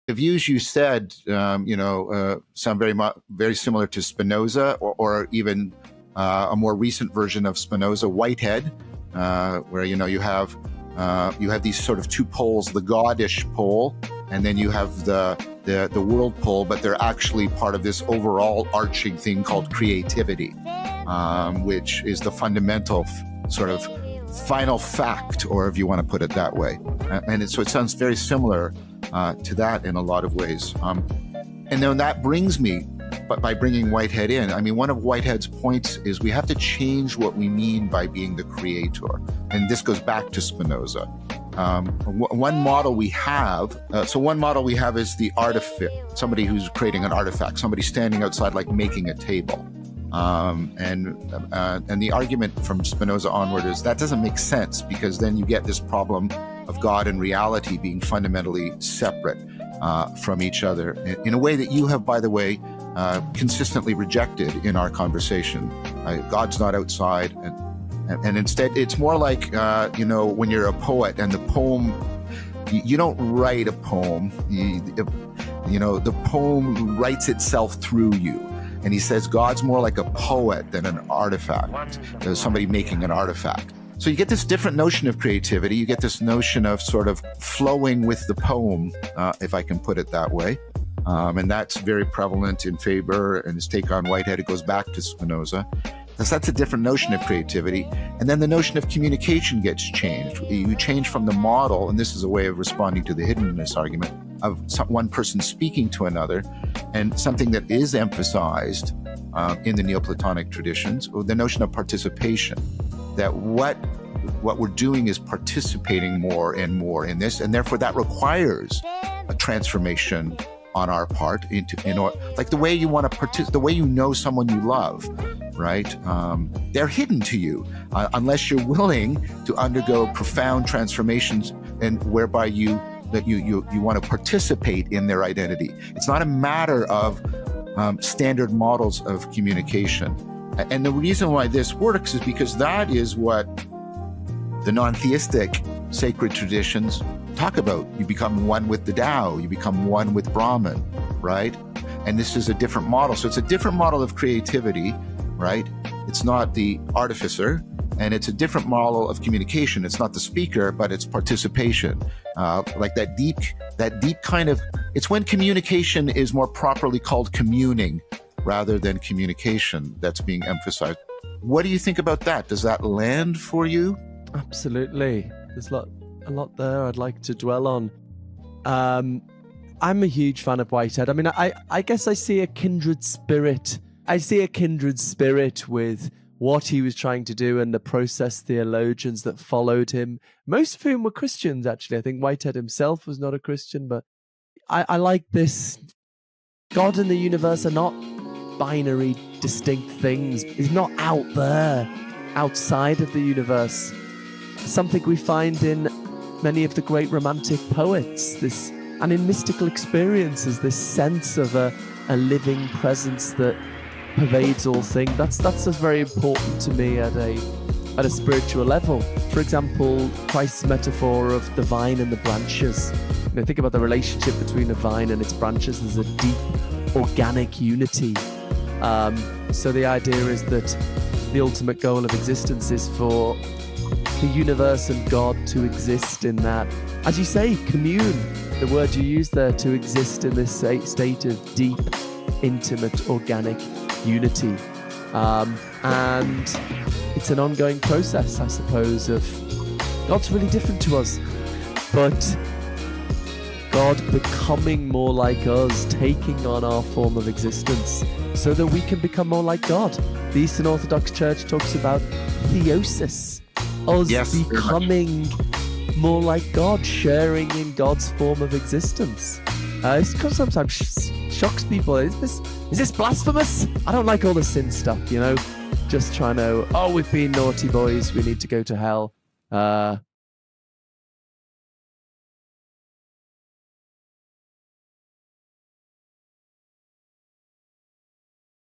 the views you said, sound very similar to Spinoza, or even a more recent version of Spinoza, Whitehead, where you have these sort of two poles: the godish pole, and then you have the world pole. But they're actually part of this overall arching thing called creativity, which is the fundamental sort of final fact, or if you want to put it that way. So it sounds very similar to that in a lot of ways. And then that brings me, but by bringing Whitehead in, I mean, one of Whitehead's points is we have to change what we mean by being the creator. And this goes back to Spinoza. One model we have is the artifact, somebody who's creating an artifact, somebody standing outside, like making a table. And the argument from Spinoza onward is that doesn't make sense, because then you get this problem of God and reality being fundamentally separate from each other in a way that you have, by the way, consistently rejected in our conversation. God's not outside, and instead it's more like when you're a poet and the poem, you don't write a poem, the poem writes itself through you. And he says God's more like a poet than an artifact. There's somebody making an artifact. So you get this different notion of creativity. You get this notion of sort of flowing with the poem, if I can put it that way. And that's very prevalent in Faber and his take on Whitehead. It goes back to Spinoza. That's a different notion of creativity. And then the notion of communication gets changed. You change from the model, and this is a way of responding to the hiddenness argument, of one person speaking to another, and something that is emphasized in the Neoplatonic traditions, the notion of participation, that what we're doing is participating more and more in this, and therefore that requires a transformation on our part like the way you want to the way you know someone you love, right? They're hidden to you unless you're willing to undergo profound transformations, and whereby you want to participate in their identity. It's not a matter of standard models of communication. And the reason why this works is because that is what the non-theistic sacred traditions talk about. You become one with the Tao, you become one with Brahman, right? And this is a different model. So it's a different model of creativity, right? It's not the artificer, and it's a different model of communication. It's not the speaker, but it's participation. Like that deep kind of, it's when communication is more properly called communing rather than communication that's being emphasized. What do you think about that? Does that land for you? Absolutely. There's a lot there I'd like to dwell on. I'm a huge fan of Whitehead. I mean, I guess I see a kindred spirit. I see a kindred spirit with what he was trying to do and the process theologians that followed him, most of whom were Christians, actually. I think Whitehead himself was not a Christian, but I like this. God and the universe are not binary, distinct things. He's not out there, outside of the universe. Something we find in many of the great romantic poets, and in mystical experiences, this sense of a living presence that pervades all things. That's very important to me at a spiritual level. For example, Christ's metaphor of the vine and the branches. Think about the relationship between a vine and its branches. There's a deep organic unity. So the idea is that the ultimate goal of existence is for the universe and God to exist in that, as you say, commune, the word you use there, to exist in this state of deep, intimate, organic unity. And it's an ongoing process, I suppose, of God's really different to us, but God becoming more like us, taking on our form of existence so that we can become more like God. The Eastern Orthodox Church talks about theosis, us becoming more like God, sharing in God's form of existence. It sometimes shocks people. Is this blasphemous? I don't like all the sin stuff, just trying to, we've been naughty boys, we need to go to hell.